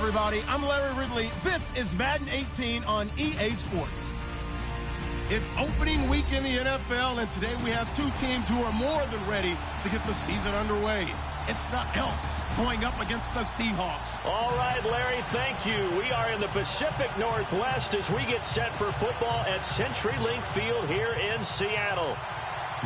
everybody. I'm Larry Ridley. This is Madden 18 on EA Sports. It's opening week in the NFL, and today we have two teams who are more than ready to get the season underway. It's the Elks going up against the Seahawks. All right, Larry, thank you. We are in the Pacific Northwest as we get set for football at CenturyLink Field here in Seattle.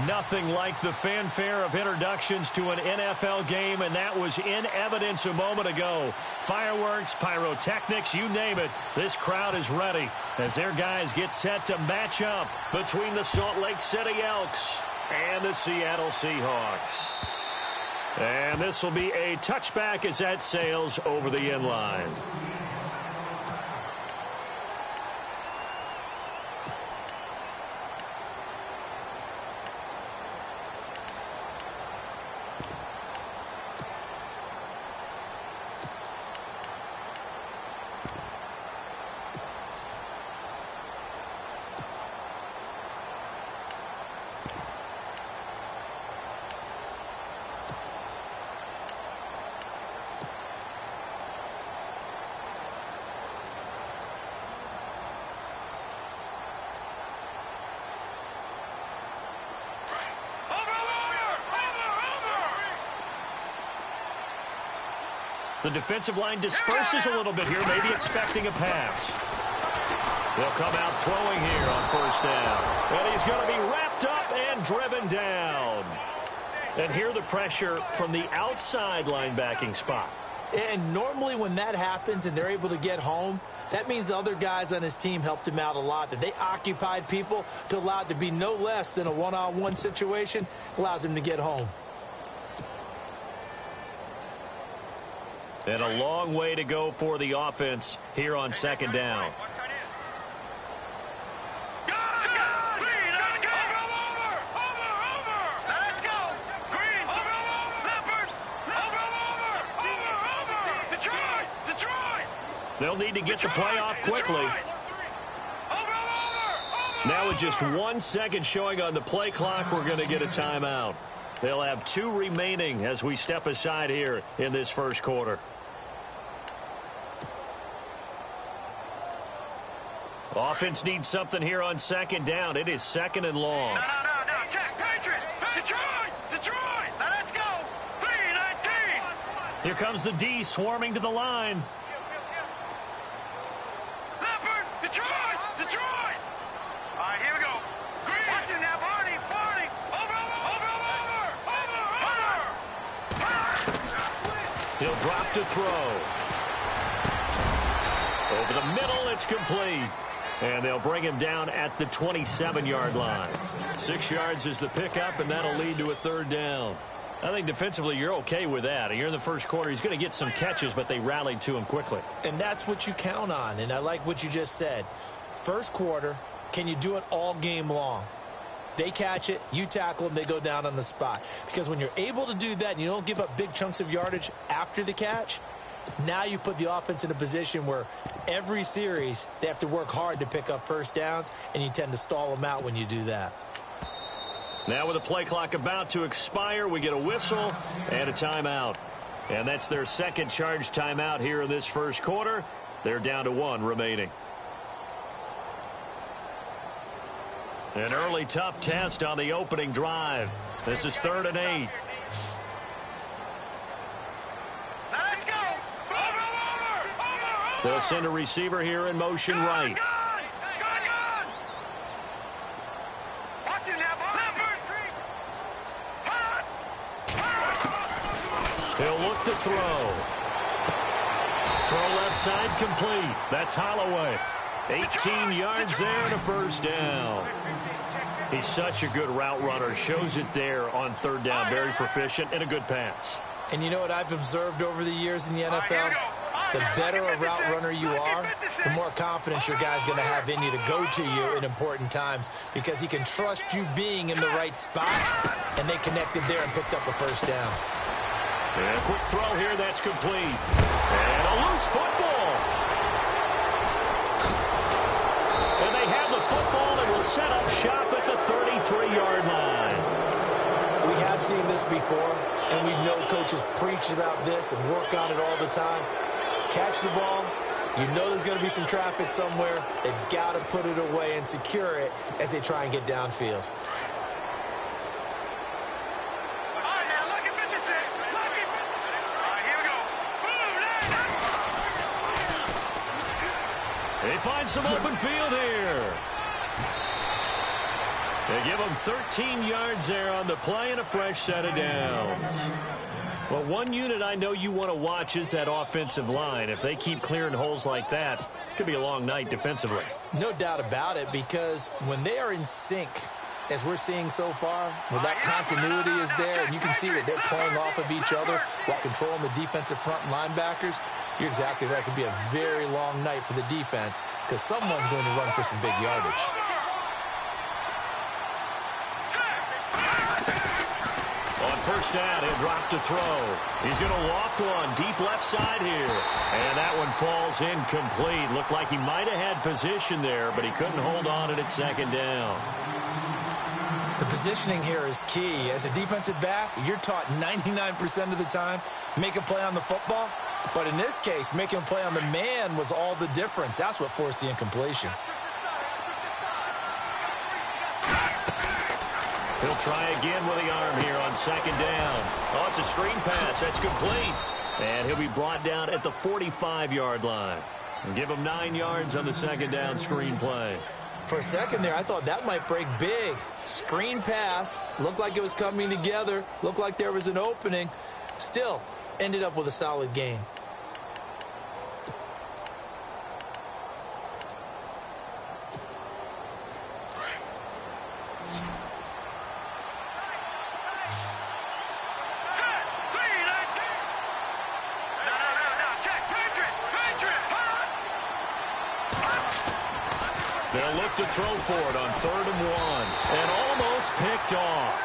Nothing like the fanfare of introductions to an NFL game, and that was in evidence a moment ago. Fireworks, pyrotechnics, you name it. This crowd is ready as their guys get set to match up between the Salt Lake City Elks and the Seattle Seahawks. And this will be a touchback as that sails over the end line. The defensive line disperses a little bit here, maybe expecting a pass. They'll come out throwing here on first down. And he's going to be wrapped up and driven down. And here the pressure from the outside linebacking spot. And normally when that happens and they're able to get home, that means the other guys on his team helped him out a lot, that they occupied people to allow it to be no less than a one-on-one situation, allows him to get home. And a long way to go for the offense here on second down. They'll need to get the play off quickly. Now with just 1 second showing on the play clock, we're going to get a timeout. They'll have 2 remaining as we step aside here in this first quarter. Offense needs something here on second down. It is second and long. No. Check, Patriots. Detroit. Now let's go. 3-19. Here comes the D swarming to the line. Leopard. Detroit. All right, here we go. Green. Watch it now, Barney. Over. He'll drop to throw. Over the middle, it's complete. And they'll bring him down at the 27-yard line. 6 yards is the pickup, and that'll lead to a third down. I think defensively you're okay with that. Here in the first quarter, he's going to get some catches, but they rallied to him quickly. And that's what you count on, and I like what you just said. First quarter, can you do it all game long? They catch it, you tackle them, they go down on the spot. Because when you're able to do that and you don't give up big chunks of yardage after the catch, now you put the offense in a position where every series they have to work hard to pick up first downs, and you tend to stall them out when you do that. Now with the play clock about to expire, we get a whistle and a timeout. And that's their second charge timeout here in this first quarter. They're down to 1 remaining. An early tough test on the opening drive. This is 3rd and 8. They'll send a receiver here in motion right. He'll look to throw. Throw left side complete. That's Holloway. 18 yards there and a first down. He's such a good route runner. Shows it there on 3rd down. Very proficient and a good pass. And you know what I've observed over the years in the NFL? The better a route runner you are, the more confidence your guy's going to have in you to go to you in important times, because he can trust you being in the right spot, and they connected there and picked up a first down. And a quick throw here, that's complete. And a loose football. And they have the football and will set up shop at the 33-yard line. We have seen this before, and we know coaches preach about this and work on it all the time. catch the ball, you know there's going to be some traffic somewhere. They've got to put it away and secure it as they try and get downfield. They find some open field here. They give them 13 yards there on the play and a fresh set of downs. Well, one unit I know you want to watch is that offensive line. If they keep clearing holes like that, it could be a long night defensively. No doubt about it, because when they are in sync, as we're seeing so far, when that continuity is there, and you can see that they're playing off of each other while controlling the defensive front linebackers, you're exactly right. It could be a very long night for the defense because someone's going to run for some big yardage. On first down, he'll drop to throw. He's going to loft one deep left side here. And that one falls incomplete. Looked like he might have had position there, but he couldn't hold on at second down. The positioning here is key. As a defensive back, you're taught 99% of the time, make a play on the football. But in this case, making a play on the man was all the difference. That's what forced the incompletion. He'll try again with the arm here on second down. Oh, it's a screen pass. That's complete. And he'll be brought down at the 45-yard line. And give him 9 yards on the second down screen play. For a second there, I thought that might break big. Screen pass. Looked like it was coming together. Looked like there was an opening. Still, ended up with a solid game. They'll look to throw for it on 3rd and 1. And almost picked off.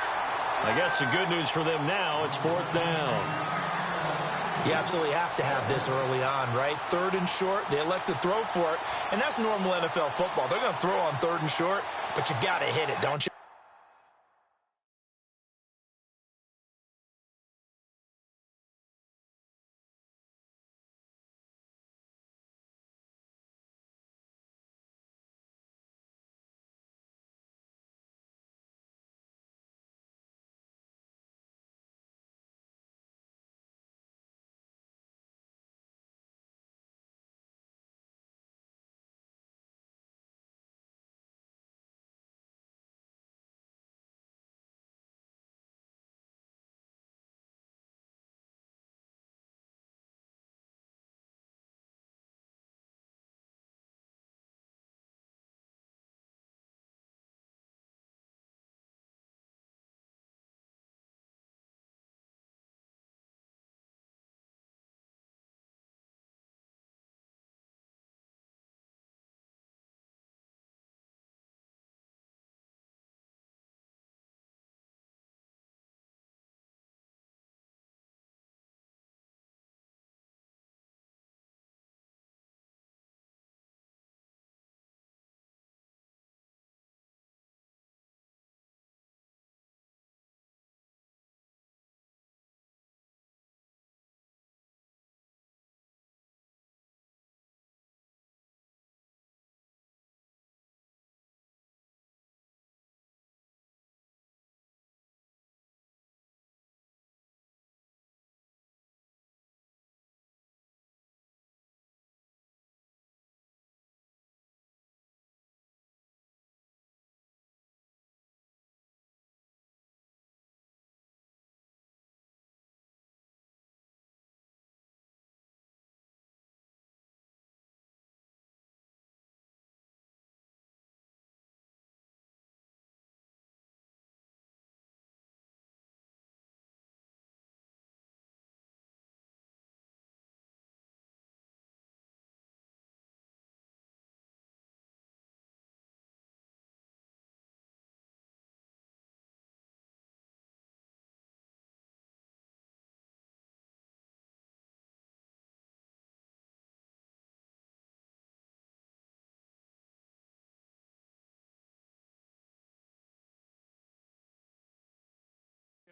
I guess the good news for them now, it's 4th down. You absolutely have to have this early on, right? 3rd and short, they elect to throw for it. And that's normal NFL football. They're going to throw on 3rd and short, but you've got to hit it, don't you?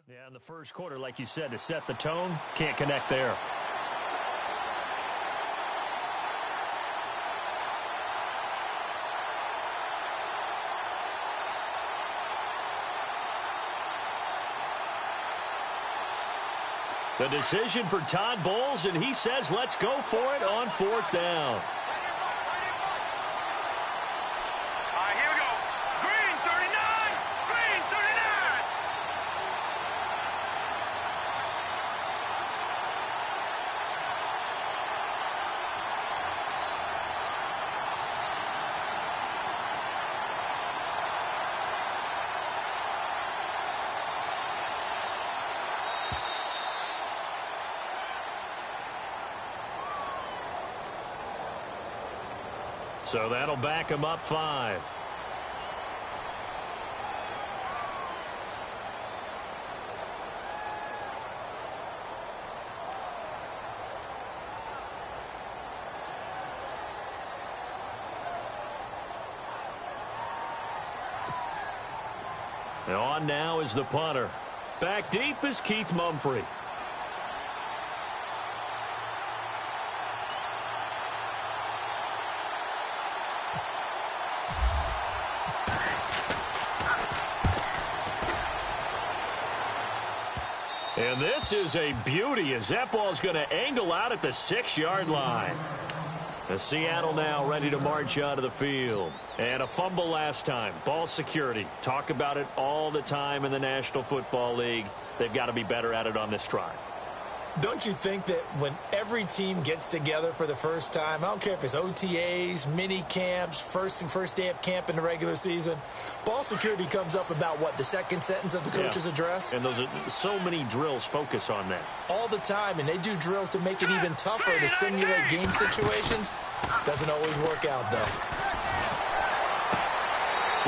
Yeah, in the first quarter, like you said, to set the tone, can't connect there. The decision for Todd Bowles, and he says let's go for it on 4th down. Here we go. Green 39. Green 39. So that'll back him up 5. And on now is the punter. Back deep is Keith Mumphrey. And this is a beauty as that ball's going to angle out at the 6-yard line. The Seattle now ready to march out of the field. And a fumble last time. Ball security. Talk about it all the time in the National Football League. They've got to be better at it on this drive. Don't you think that when every team gets together for the first time, I don't care if it's OTAs, mini camps, first day of camp in the regular season, ball security comes up about what, the second sentence of the coach's address? And those are so many drills focus on that. All the time, and they do drills to make it even tougher to simulate game situations. Doesn't always work out, though.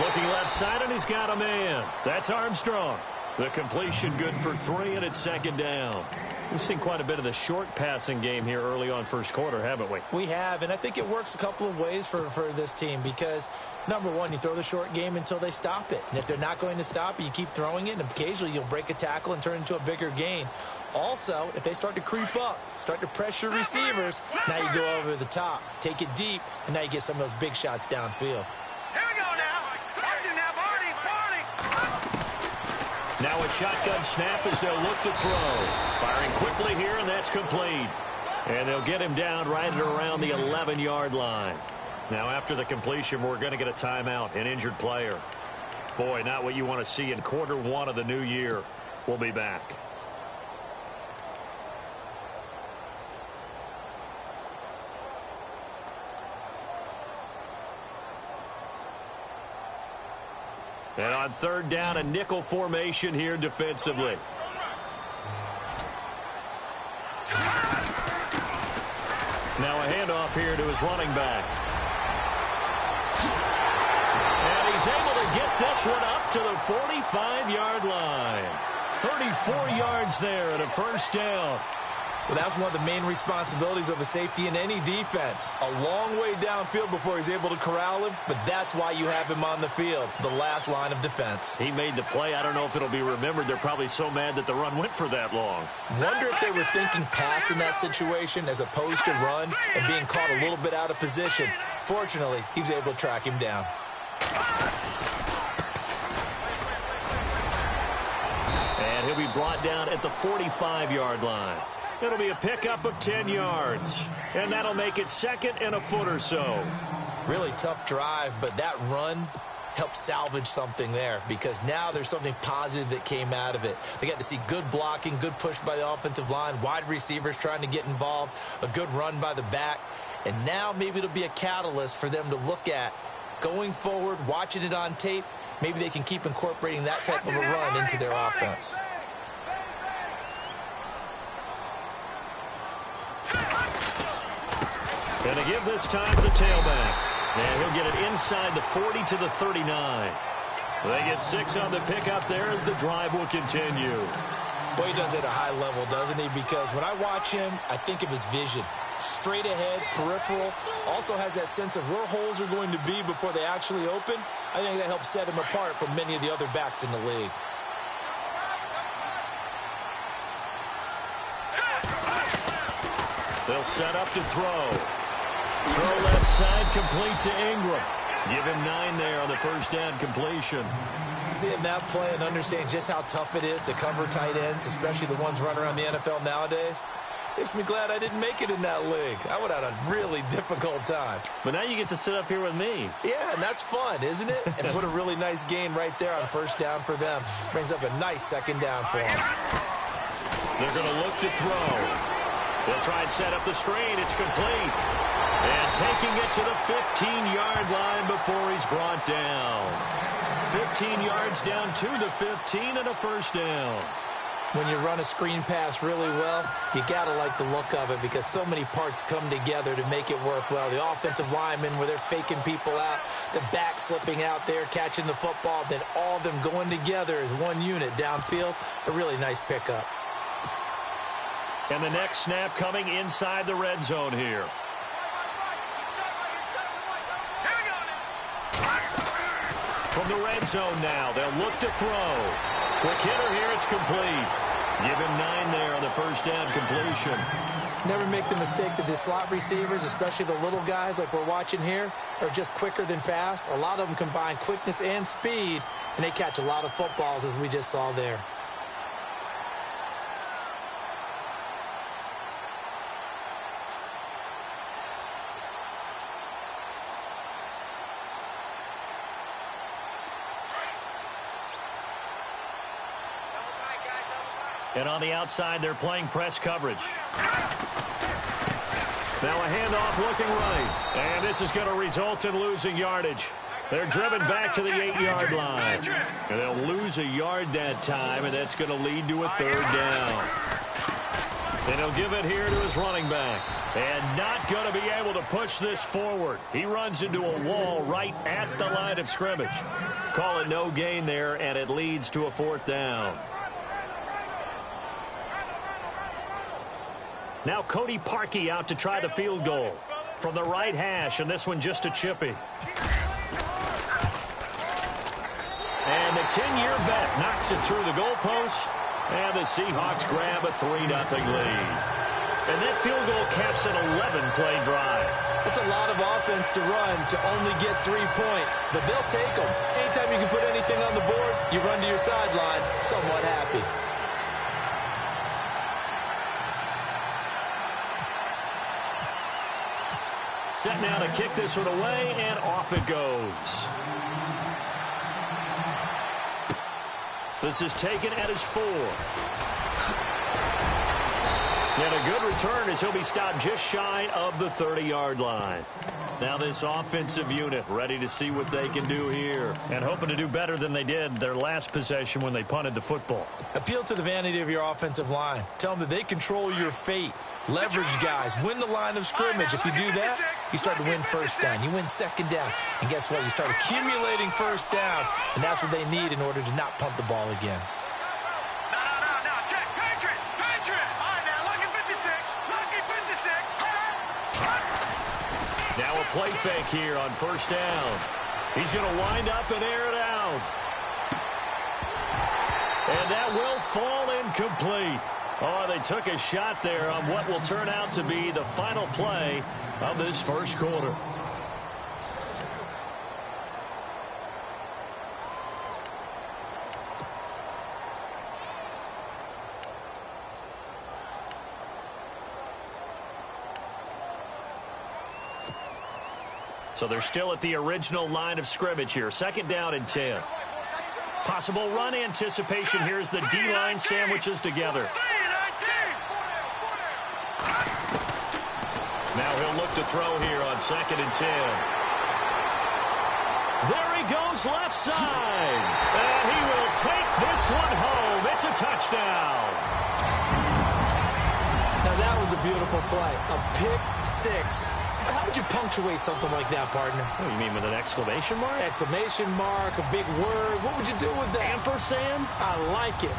Looking left side, and he's got a man. That's Armstrong. The completion good for 3, and it's 2nd down. We've seen quite a bit of the short passing game here early on first quarter, haven't we? We have, and I think it works a couple of ways for this team because, number one, you throw the short game until they stop it. And if they're not going to stop it, you keep throwing it, and occasionally you'll break a tackle and turn it into a bigger gain. Also, if they start to creep up, start to pressure receivers, now you go over the top, take it deep, and now you get some of those big shots downfield. Here we go now. Watch it now, Barney. Now a shotgun snap as they'll look to throw. Firing quickly here, and that's complete. And they'll get him down right at around the 11-yard line. Now after the completion, we're going to get a timeout, an injured player. Boy, not what you want to see in quarter 1 of the new year. We'll be back. And on 3rd down, a nickel formation here defensively. Now a handoff here to his running back. And he's able to get this one up to the 45-yard line. 34 yards there and a 1st down. Well, that's one of the main responsibilities of a safety in any defense. A long way downfield before he's able to corral him, but that's why you have him on the field, the last line of defense. He made the play. I don't know if it'll be remembered. They're probably so mad that the run went for that long. Wonder if they were thinking pass in that situation as opposed to run and being caught a little bit out of position. Fortunately, he was able to track him down. And he'll be brought down at the 45-yard line. It'll be a pickup of 10 yards. And that'll make it 2nd and a foot or so. Really tough drive, but that run helped salvage something there because now there's something positive that came out of it. They got to see good blocking, good push by the offensive line, wide receivers trying to get involved, a good run by the back. And now maybe it'll be a catalyst for them to look at going forward, watching it on tape. Maybe they can keep incorporating that type of a run into their offense. Going to give this time to the tailback. And he'll get it inside the 40 to the 39. They get 6 on the pickup there as the drive will continue. Boy, he does it at a high level, doesn't he? Because when I watch him, I think of his vision. Straight ahead, peripheral. Also has that sense of where holes are going to be before they actually open. I think that helps set him apart from many of the other backs in the league. They'll set up to throw. Throw left side complete to Ingram. Give him 9 there on the first down completion. Seeing that play and understanding just how tough it is to cover tight ends, especially the ones running around the NFL nowadays, makes me glad I didn't make it in that league. I would have had a really difficult time. But now you get to sit up here with me. Yeah, and that's fun, isn't it? And put a really nice gain right there on first down for them. Brings up a nice second down for them. They're going to look to throw. They'll try and set up the screen. It's complete. And taking it to the 15-yard line before he's brought down. 15 yards down to the 15 and a first down. When you run a screen pass really well, you got to like the look of it because so many parts come together to make it work well. The offensive linemen, where they're faking people out, the back slipping out there, catching the football, then all of them going together as one unit downfield. A really nice pickup. And the next snap coming inside the red zone here. From the red zone now, they'll look to throw. Quick hitter here, it's complete. Give him 9 there on the first down completion. Never make the mistake that the slot receivers, especially the little guys like we're watching here, are just quicker than fast. A lot of them combine quickness and speed, and they catch a lot of footballs, as we just saw there. And on the outside, they're playing press coverage. Now a handoff looking right. And this is going to result in losing yardage. They're driven back to the 8-yard line. And they'll lose a yard that time, and that's going to lead to a third down. And he'll give it here to his running back. And not going to be able to push this forward. He runs into a wall right at the line of scrimmage. Call it no gain there, and it leads to a fourth down. Now Cody Parkey out to try the field goal from the right hash, and this one just a chippy. And the 10-year bet knocks it through the goalpost, and the Seahawks grab a 3-0 lead. And that field goal caps an 11-play drive. That's a lot of offense to run to only get 3 points, but they'll take them. Anytime you can put anything on the board, you run to your sideline somewhat happy. Set now to kick this one away, and off it goes. This is taken at his 4. And a good return as he'll be stopped just shy of the 30-yard line. Now this offensive unit ready to see what they can do here, and hoping to do better than they did their last possession when they punted the football. Appeal to the vanity of your offensive line. Tell them that they control your fate. Leverage guys. Win the line of scrimmage. If you do that, you start to win first down. You win second down. And guess what? You start accumulating first downs. And that's what they need in order to not punt the ball again. No, check. Patriot. All right, now, lucky 56. Lucky 56. Now a play fake here on first down. He's going to wind up and air it out. And that will fall incomplete. Oh, they took a shot there on what will turn out to be the final play of this first quarter. So they're still at the original line of scrimmage here. Second down and 10. Possible run anticipation here as the D-line sandwiches together. Now he'll look to throw here on second and 10. There he goes left side. And he will take this one home. It's a touchdown. Now that was a beautiful play. A pick six. How would you punctuate something like that, partner? What do you mean, with an exclamation mark? Exclamation mark, a big word. What would you do with that? Ampersand? I like it.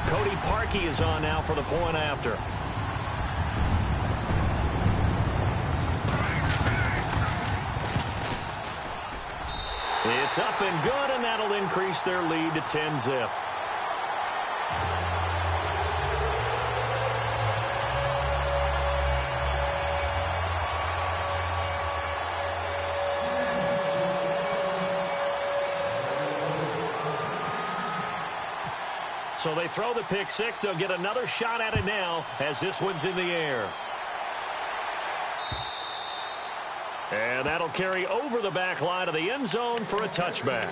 Cody Parkey is on now for the point after. It's up and good, and that'll increase their lead to 10-zip. So they throw the pick six. They'll get another shot at it now as this one's in the air. And that'll carry over the back line of the end zone for a touchback.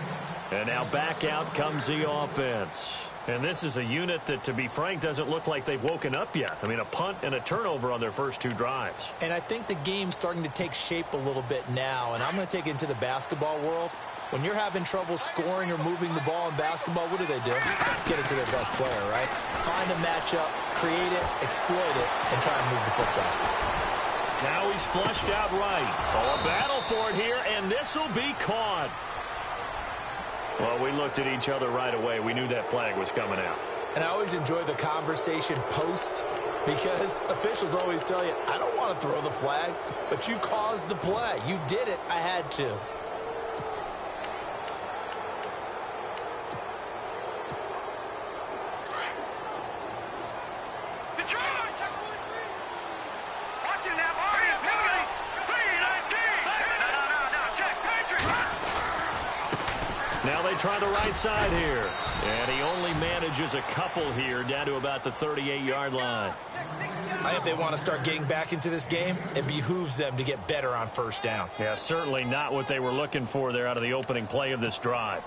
And now back out comes the offense. And this is a unit that, to be frank, doesn't look like they've woken up yet. I mean, a punt and a turnover on their first two drives. And I think the game's starting to take shape a little bit now. And I'm going to take it into the basketball world. When you're having trouble scoring or moving the ball in basketball, what do? Get it to their best player, right? Find a matchup, create it, exploit it, and try and move the football. Now he's flushed out right. Oh, a battle for it here, and this will be caught. Well, we looked at each other right away. We knew that flag was coming out. And I always enjoy the conversation post because officials always tell you, I don't want to throw the flag, but you caused the play. You did it. I had to. Now they try the right side here. And he only manages a couple here down to about the 38-yard line. I think if they want to start getting back into this game, it behooves them to get better on first down. Yeah, certainly not what they were looking for there out of the opening play of this drive.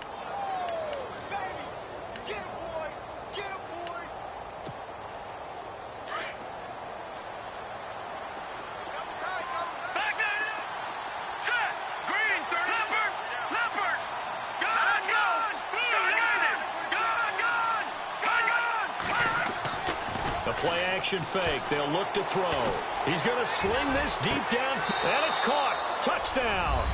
Play action fake. They'll look to throw. He's going to sling this deep down. And it's caught. Touchdown.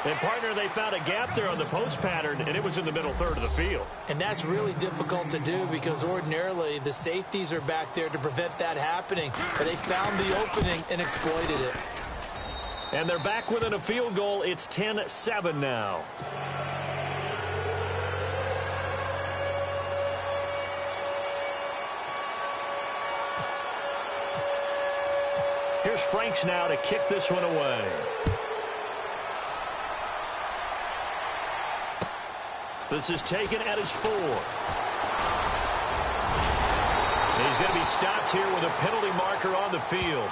And, partner, they found a gap there on the post pattern, and it was in the middle third of the field. And that's really difficult to do because ordinarily the safeties are back there to prevent that happening. But they found the opening and exploited it. And they're back within a field goal. It's 10-7 now. Here's Franks now to kick this one away. This is taken at his 4. He's going to be stopped here with a penalty marker on the field.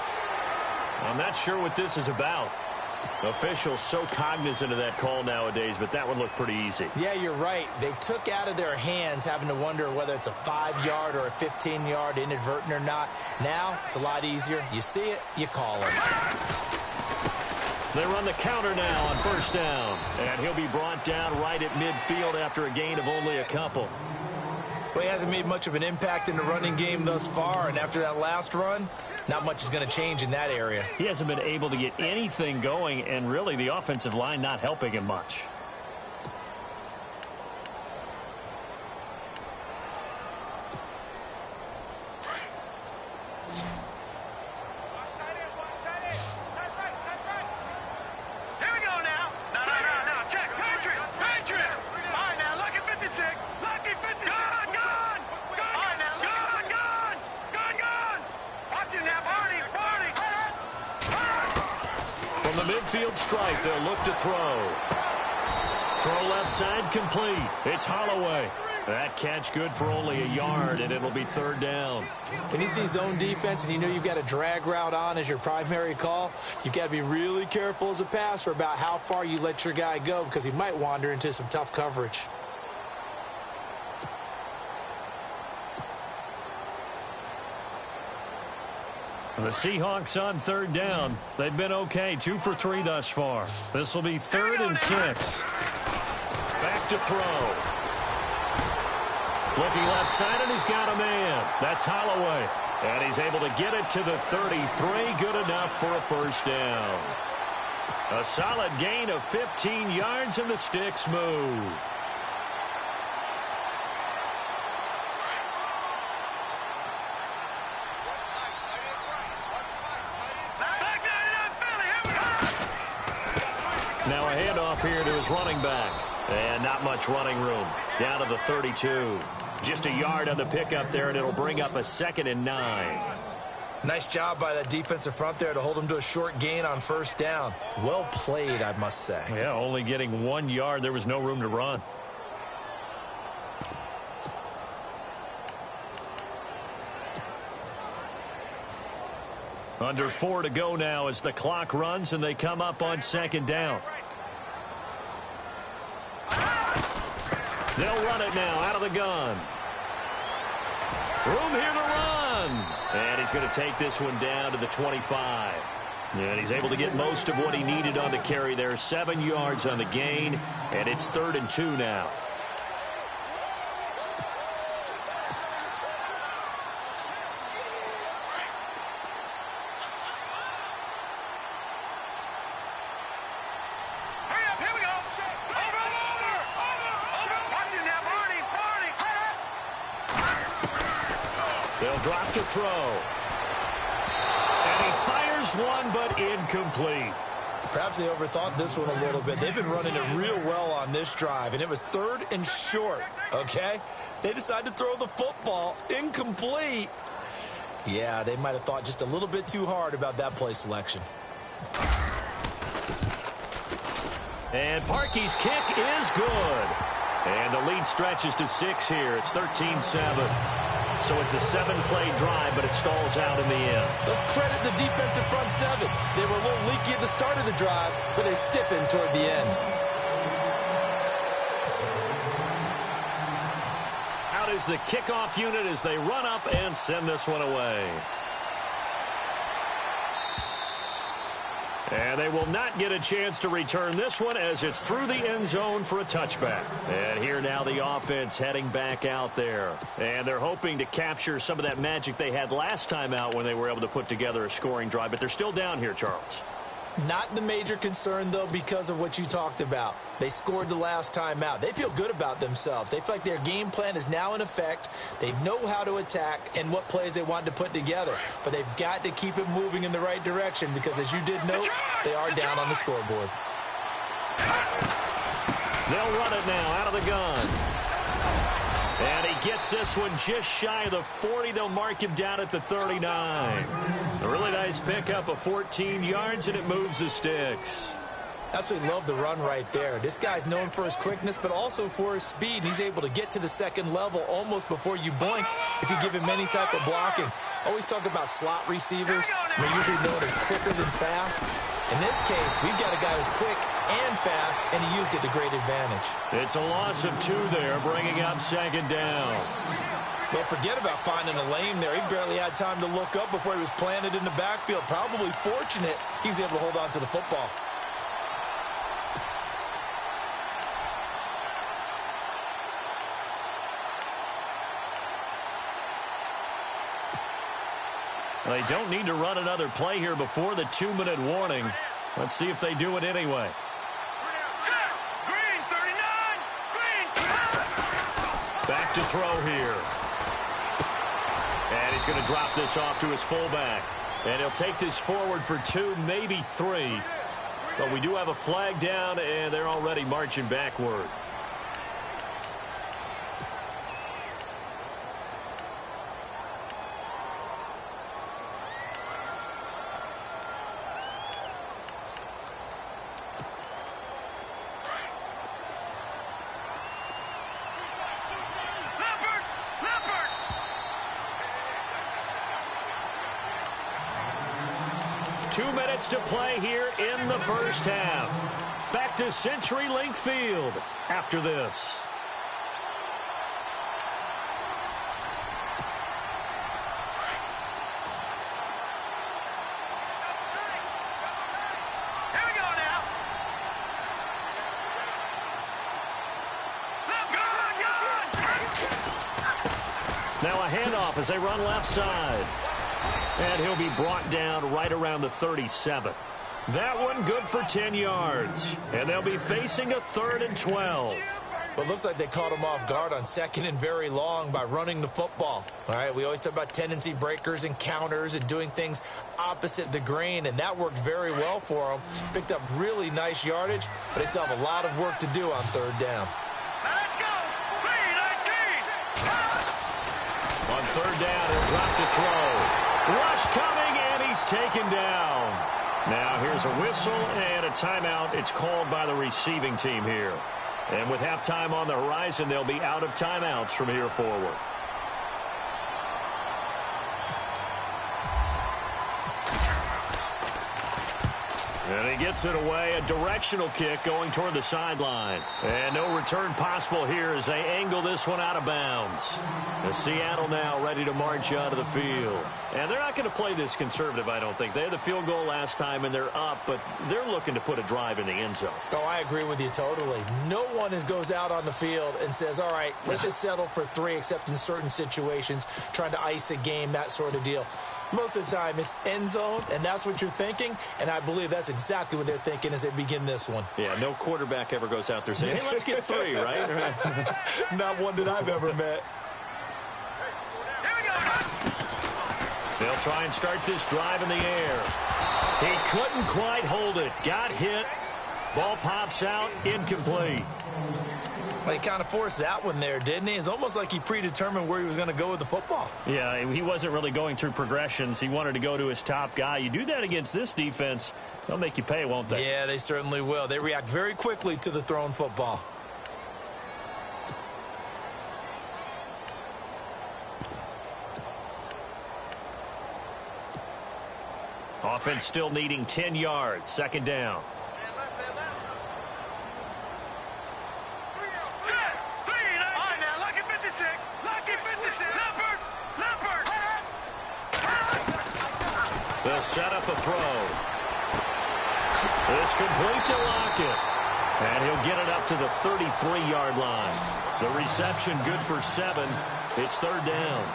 I'm not sure what this is about. Officials so cognizant of that call nowadays, but that would look pretty easy. Yeah, you're right. They took out of their hands having to wonder whether it's a 5-yard or a 15-yard inadvertent or not. Now, it's a lot easier. You see it, you call it. They run the counter now on first down. And he'll be brought down right at midfield after a gain of only a couple. Well, he hasn't made much of an impact in the running game thus far, and after that last run, not much is going to change in that area. He hasn't been able to get anything going, and really the offensive line not helping him much. Midfield strike, they'll look to throw. Throw left side complete. It's Holloway. That catch good for only a yard, and it'll be third down. When you see zone defense and you know you've got a drag route on as your primary call, you've got to be really careful as a passer about how far you let your guy go because he might wander into some tough coverage. The Seahawks on third down. They've been okay, 2 for 3 thus far. This will be 3rd and 6. Back to throw. Looking left side, and he's got a man. That's Holloway. And he's able to get it to the 33. Good enough for a first down. A solid gain of 15 yards, and the sticks move. Now a handoff here to his running back. And not much running room. Down to the 32. Just a yard on the pickup there, and it'll bring up a 2nd and 9. Nice job by that defensive front there to hold him to a short gain on first down. Well played, I must say. Yeah, only getting 1 yard. There was no room to run. Under 4 to go now as the clock runs and they come up on second down. They'll run it now out of the gun. Room here to run. And he's going to take this one down to the 25. And he's able to get most of what he needed on the carry there. 7 yards on the gain, and it's 3rd and 2 now. They'll drop to throw. And he fires one, but incomplete. Perhaps they overthought this one a little bit. They've been running it real well on this drive, and it was 3rd and short, okay? They decided to throw the football incomplete. Yeah, they might have thought just a little bit too hard about that play selection. And Parkey's kick is good. And the lead stretches to 6 here. It's 13-7. So it's a 7-play drive, but it stalls out in the end. Let's credit the defensive front 7. They were a little leaky at the start of the drive, but they stiffened toward the end. Out is the kickoff unit as they run up and send this one away. And they will not get a chance to return this one as it's through the end zone for a touchback. And here now the offense heading back out there. And they're hoping to capture some of that magic they had last time out when they were able to put together a scoring drive. But they're still down here, Charles. Not the major concern, though, because of what you talked about. They scored the last time out. They feel good about themselves. They feel like their game plan is now in effect. They know how to attack and what plays they want to put together. But they've got to keep it moving in the right direction because, as you did note, they are down on the scoreboard. They'll run it now out of the gun. And he gets this one just shy of the 40. They'll mark him down at the 39. A really nice pickup of 14 yards, and it moves the sticks. Absolutely love the run right there. This guy's known for his quickness, but also for his speed. He's able to get to the second level almost before you blink if you give him any type of blocking. Always talk about slot receivers. They're usually known as quicker than fast. In this case, we've got a guy who's quick and fast, and he used it to great advantage. It's a loss of 2 there, bringing up second down. Well, forget about finding a lane there. He barely had time to look up before he was planted in the backfield. Probably fortunate he was able to hold on to the football. They don't need to run another play here before the 2-minute warning. Let's see if they do it anyway. Green, 39. Green. Back to throw here. And he's going to drop this off to his fullback. And he'll take this forward for 2, maybe 3. But we do have a flag down, and they're already marching backward. To play here in the first half. Back to CenturyLink Field after this. Here we go now. Now a handoff as they run left side. And he'll be brought down right around the 37. That one good for 10 yards. And they'll be facing a 3rd and 12. Well, it looks like they caught him off guard on 2nd and very long by running the football. All right, we always talk about tendency breakers and counters and doing things opposite the grain, and that worked very well for them. Picked up really nice yardage, but they still have a lot of work to do on 3rd down. Let's go. 3-19. On 3rd down, he'll drop to throw. Rush coming, and he's taken down. Now here's a whistle and a timeout. It's called by the receiving team here. And with halftime on the horizon, they'll be out of timeouts from here forward. And he gets it away, a directional kick going toward the sideline. And no return possible here as they angle this one out of bounds. The Seattle now ready to march out of the field. And they're not going to play this conservative, I don't think. They had the field goal last time, and they're up, but they're looking to put a drive in the end zone. Oh, I agree with you totally. No one goes out on the field and says, all right, let's just settle for 3, except in certain situations, trying to ice a game, that sort of deal. Most of the time, it's end zone, and that's what you're thinking, and I believe that's exactly what they're thinking as they begin this one. Yeah, no quarterback ever goes out there saying, hey, let's get 3, right? Not one that I've ever met. They'll try and start this drive in the air. He couldn't quite hold it. Got hit. Ball pops out, incomplete. Well, he kind of forced that one there, didn't he? It's almost like he predetermined where he was going to go with the football. Yeah, he wasn't really going through progressions. He wanted to go to his top guy. You do that against this defense, they'll make you pay, won't they? Yeah, they certainly will. They react very quickly to the thrown football. Offense still needing 10 yards. Second down. They'll set up a throw. It's complete to Lockett. And he'll get it up to the 33-yard line. The reception good for 7. It's third down.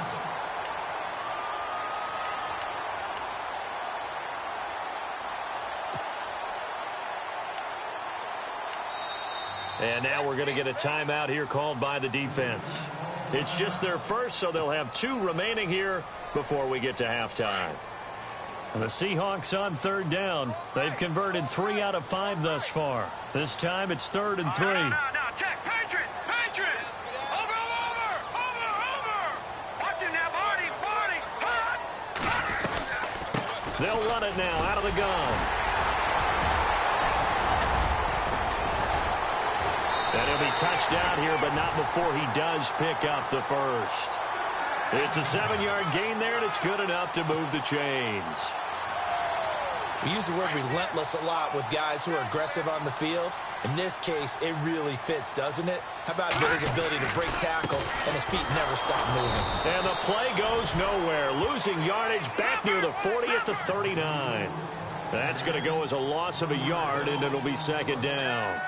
And now we're going to get a timeout here called by the defense. It's just their first, so they'll have 2 remaining here before we get to halftime. And the Seahawks on third down. They've converted 3 out of 5 thus far. This time it's 3rd and 3. No, check. Patriot. Over. Watch him now, Barty. They'll run it now out of the gun. And he'll be touched down here, but not before he does pick up the first. It's a 7-yard gain there, and it's good enough to move the chains. We use the word relentless a lot with guys who are aggressive on the field. In this case, it really fits, doesn't it? How about his ability to break tackles, and his feet never stop moving? And the play goes nowhere. Losing yardage back near the 40 at the 39. That's going to go as a loss of a yard, and it'll be second down.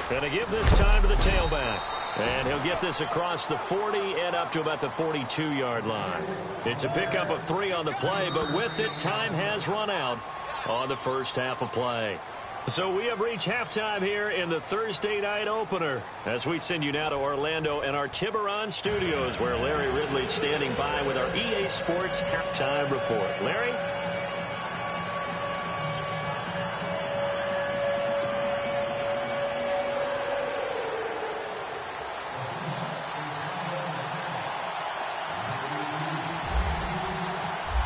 Going to give this time to the tailback. And he'll get this across the 40 and up to about the 42-yard line. It's a pickup of 3 on the play, but with it, time has run out on the first half of play. So we have reached halftime here in the Thursday night opener as we send you now to Orlando and our Tiburon studios where Larry Ridley's standing by with our EA Sports halftime report. Larry?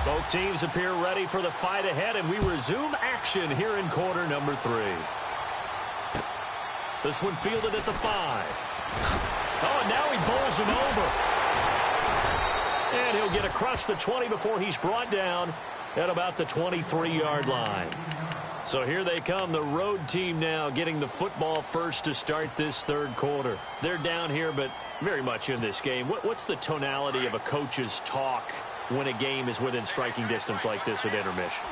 Both teams appear ready for the fight ahead, and we resume action here in quarter number 3. This one fielded at the 5. Oh, and now he bowls him over. And he'll get across the 20 before he's brought down at about the 23-yard line. So here they come, the road team now getting the football first to start this third quarter. They're down here, but very much in this game. What's the tonality of a coach's talk when a game is within striking distance like this at intermission?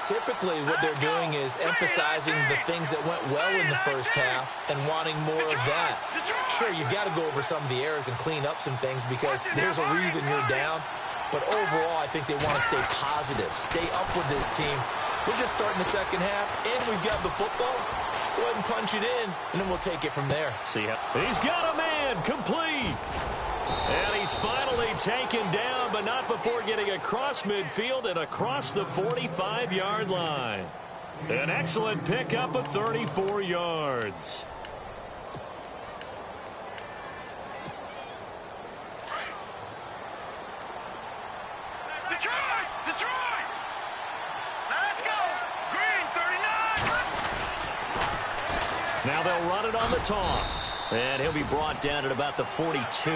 Typically, what they're doing is emphasizing the things that went well in the first half and wanting more of that. Sure, you've got to go over some of the errors and clean up some things because there's a reason you're down. But overall, I think they want to stay positive, stay up with this team. We're just starting the second half, and we've got the football. Let's go ahead and punch it in, and then we'll take it from there. See how he's got a man complete. And he's finally taken down, but not before getting across midfield and across the 45-yard line. An excellent pickup of 34 yards. Now they'll run it on the toss. And he'll be brought down at about the 42.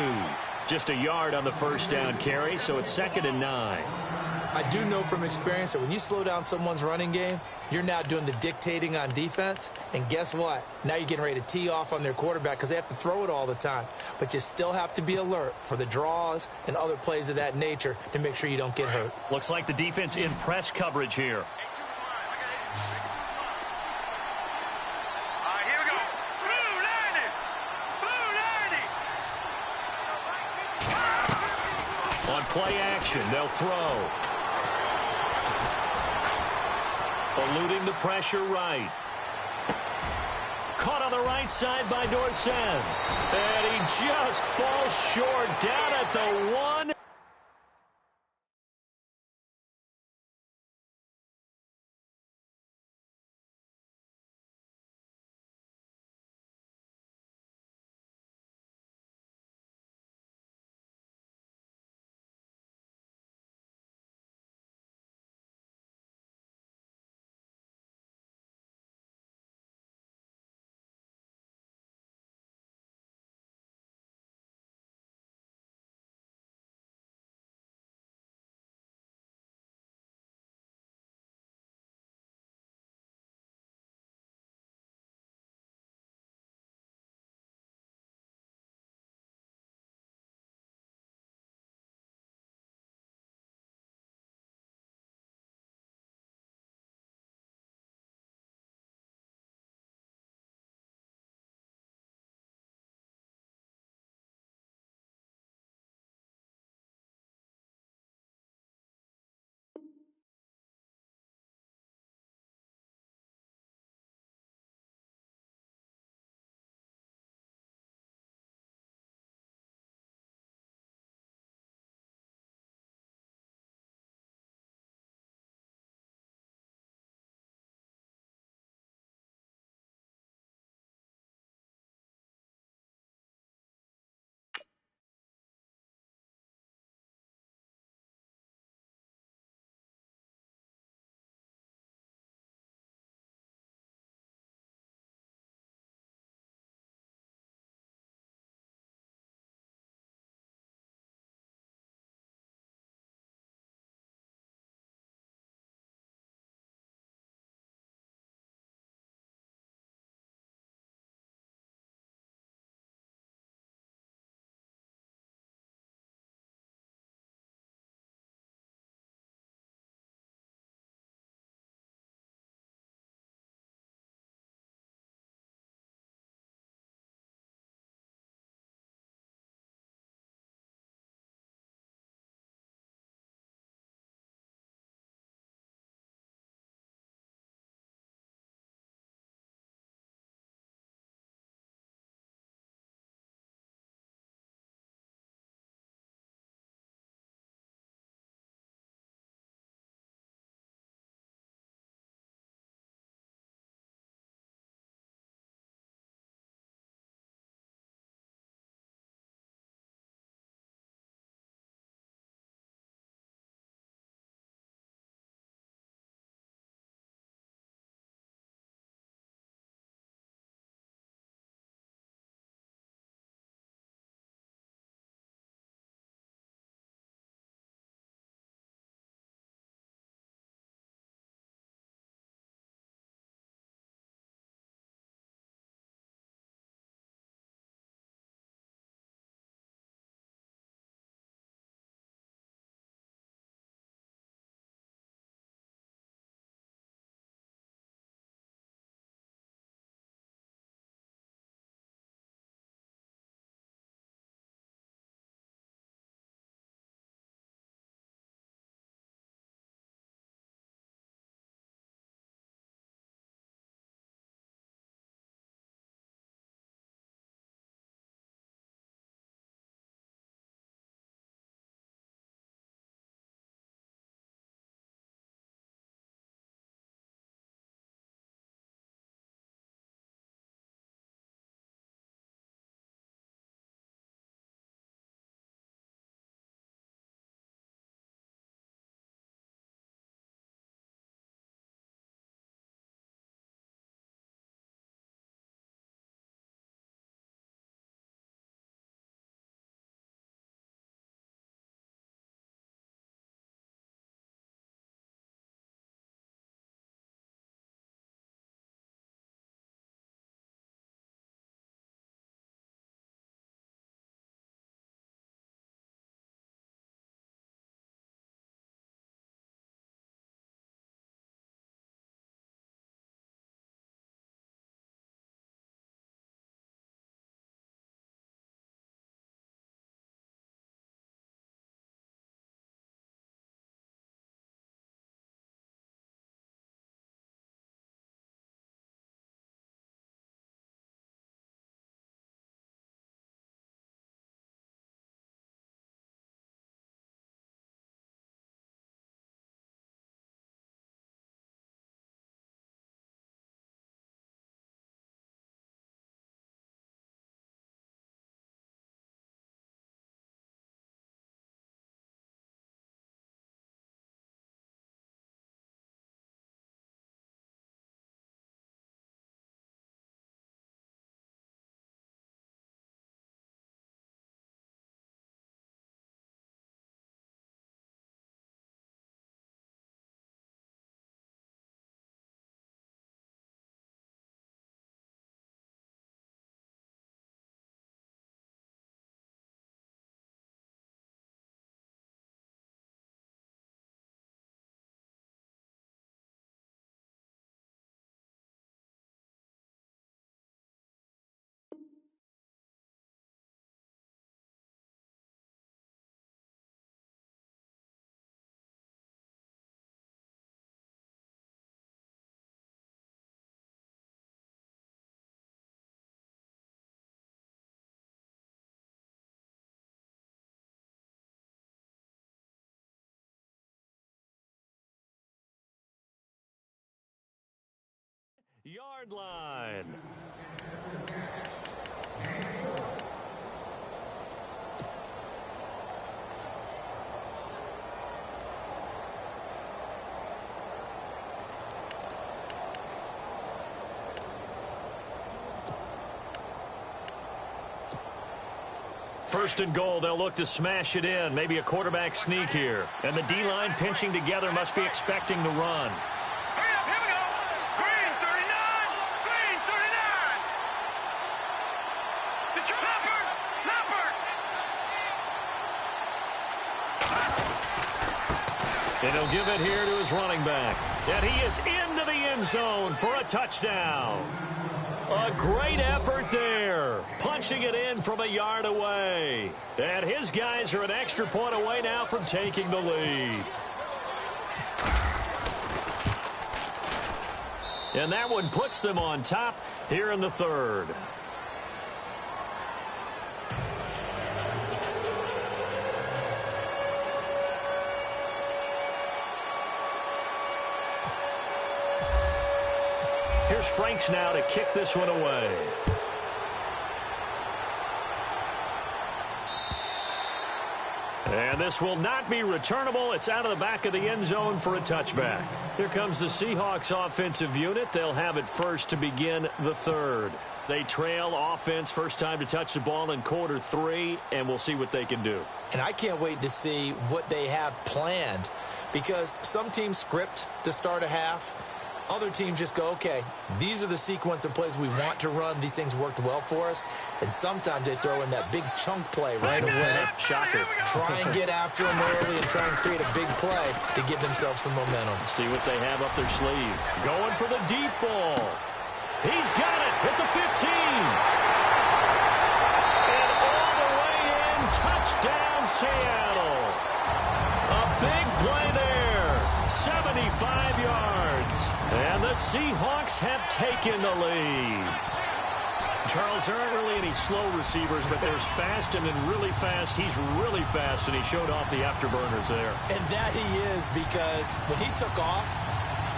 Just a yard on the first down carry, so it's 2nd and 9. I do know from experience that when you slow down someone's running game, you're now doing the dictating on defense. And guess what? Now you're getting ready to tee off on their quarterback because they have to throw it all the time. But you still have to be alert for the draws and other plays of that nature to make sure you don't get hurt. Looks like the defense in press coverage here. Here we go. Blue 90. On play action, they'll throw. Eluding the pressure right. Caught on the right side by Dorsett. And he just falls short down at the 1. yard line. First and goal, they'll look to smash it in. Maybe a quarterback sneak here. And the D-line pinching together must be expecting the run. Hurry up, here we go. Green, 39. Green, 39. Detroit. Leopard. And he'll give it here to his running back. And he is into the end zone for a touchdown. A great effort there, punching it in from a yard away. And his guys are an extra point away now from taking the lead. And that one puts them on top here in the third. Here's Franks now to kick this one away. And this will not be returnable. It's out of the back of the end zone for a touchback. Here comes the Seahawks offensive unit. They'll have it first to begin the third. They trail offense, first time to touch the ball in quarter 3, and we'll see what they can do. And I can't wait to see what they have planned, because some teams script to start a half. Other teams just go, okay, these are the sequence of plays we want to run. These things worked well for us. And sometimes they throw in that big chunk play right away. Shocker. Try and get after them early and try and create a big play to give themselves some momentum. See what they have up their sleeve. Going for the deep ball. He's got it at the 15. And all the way in, touchdown Seattle. A big play there. 75 yards. And the Seahawks have taken the lead. Charles, there aren't really any slow receivers, but there's fast and then really fast. He's really fast, and he showed off the afterburners there. And that he is, because when he took off,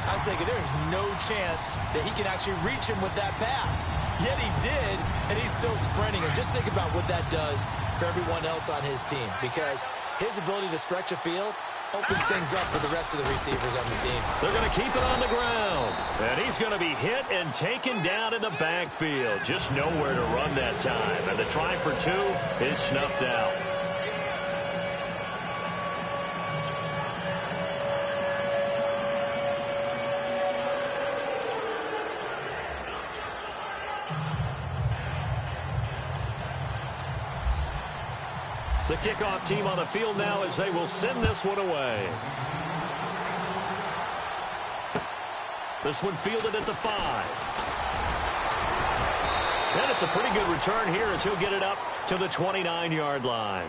I was thinking there's no chance that he can actually reach him with that pass. Yet he did, and he's still sprinting. And just think about what that does for everyone else on his team, because his ability to stretch a field opens things up for the rest of the receivers on the team. They're going to keep it on the ground. And he's going to be hit and taken down in the backfield. Just nowhere to run that time. And the try for 2 is snuffed out. The kickoff team on the field now as they will send this one away. This one fielded at the 5. And it's a pretty good return here as he'll get it up to the 29-yard line.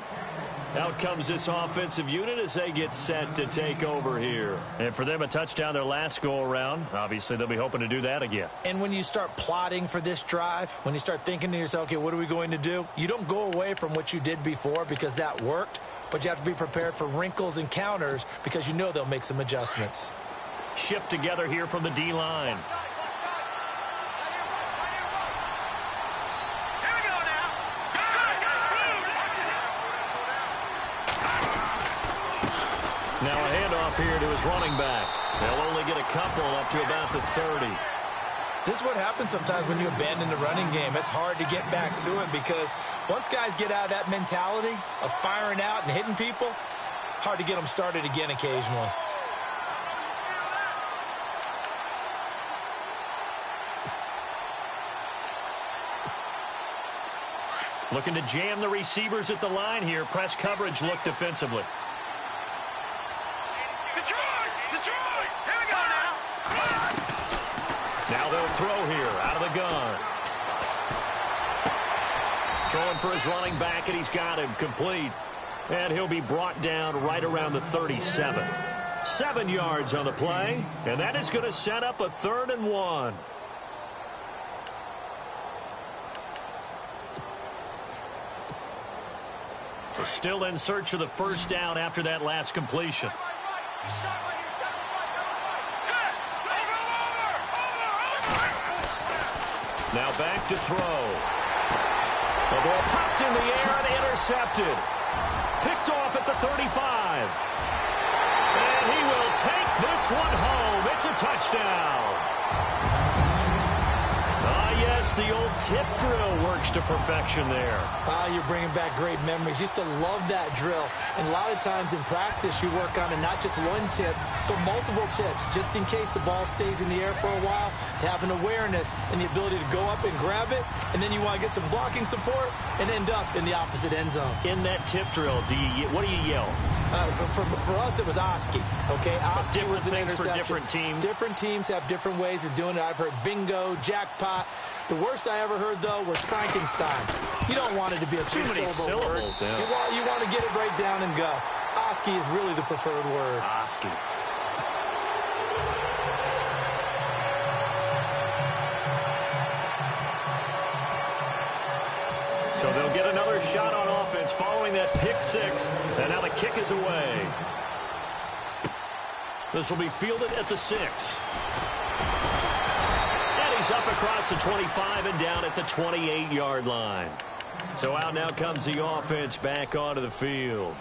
Out comes this offensive unit as they get set to take over here. And for them, a touchdown their last go-around. Obviously, they'll be hoping to do that again. And when you start plotting for this drive, when you start thinking to yourself, okay, what are we going to do? You don't go away from what you did before because that worked, but you have to be prepared for wrinkles and counters because you know they'll make some adjustments. Shift together here from the D-line. Now a handoff here to his running back. They'll only get a couple up to about the 30. This is what happens sometimes when you abandon the running game. It's hard to get back to it because once guys get out of that mentality of firing out and hitting people, hard to get them started again occasionally. Looking to jam the receivers at the line here. Press coverage look defensively. Now they'll throw here out of the gun. Throwing for his running back, and he's got him complete. And he'll be brought down right around the 37. 7 yards on the play, and that is going to set up a 3rd and 1. They're still in search of the first down after that last completion. Now back to throw. The ball popped in the air and intercepted. Picked off at the 35. And he will take this one home. It's a touchdown. Yes, the old tip drill works to perfection there. You're bringing back great memories. Used to love that drill. And a lot of times in practice, you work on it, not just one tip, but multiple tips, just in case the ball stays in the air for a while, to have an awareness and the ability to go up and grab it, and then you want to get some blocking support and end up in the opposite end zone. In that tip drill, what do you yell? For us, it was Oski. Okay, Oski different was an things interception. for different teams. Different teams have different ways of doing it. I've heard bingo, jackpot. The worst I ever heard, though, was Frankenstein. You don't want it to be a three-syllable word. Yeah. You want to get it right down and go. Oski is really the preferred word. Oski. So they'll get another shot on offense following that pick six. And now the kick is away. This will be fielded at the 6. And he's up across the 25 and down at the 28-yard line. So out now comes the offense back onto the field.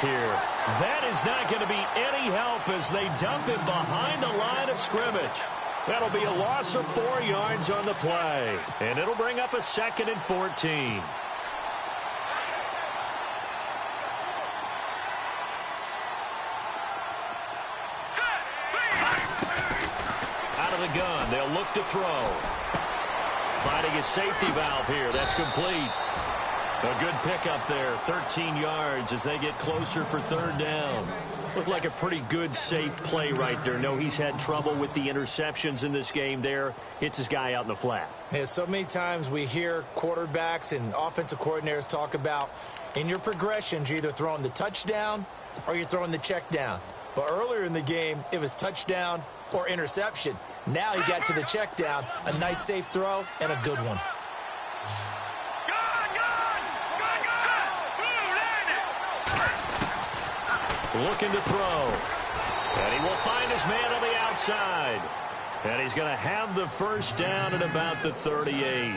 Here. That is not going to be any help as they dump him behind the line of scrimmage. That'll be a loss of 4 yards on the play. And it'll bring up a 2nd and 14. Out of the gun, they'll look to throw. Finding a safety valve here. That's complete. A good pickup there, 13 yards as they get closer for 3rd down. Looked like a pretty good, safe play right there. No, he's had trouble with the interceptions in this game there. Hits his guy out in the flat. Yeah, so many times we hear quarterbacks and offensive coordinators talk about in your progressions, you're either throwing the touchdown or you're throwing the check down. But earlier in the game, it was touchdown or interception. Now he got to the check down, a nice safe throw, and a good one. Looking to throw. And he will find his man on the outside. And he's going to have the 1st down at about the 38.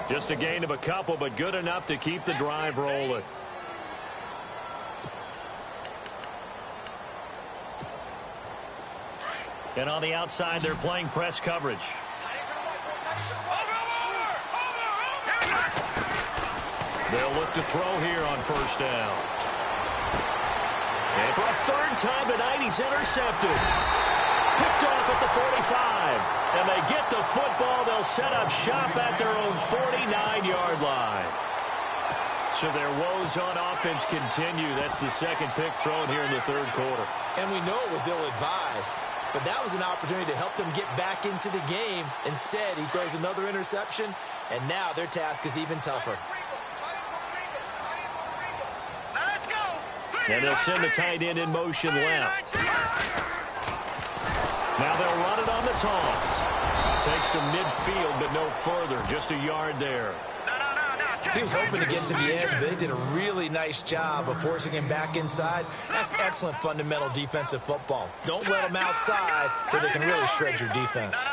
Just a gain of a couple, but good enough to keep the drive rolling. And on the outside, they're playing press coverage. They'll look to throw here on 1st down. And for a 3rd time tonight, he's intercepted. Picked off at the 45. And they get the football. They'll set up shop at their own 49-yard line. So their woes on offense continue. That's the 2nd pick thrown here in the 3rd quarter. And we know it was ill-advised. But that was an opportunity to help them get back into the game. Instead, he throws another interception. And now their task is even tougher. And they'll send the tight end in motion left. Now they'll run it on the toss. Takes to midfield, but no further. Just a yard there. He was hoping to get to the edge, but they did a really nice job of forcing him back inside. That's excellent fundamental defensive football. Don't let them outside where they can really shred your defense.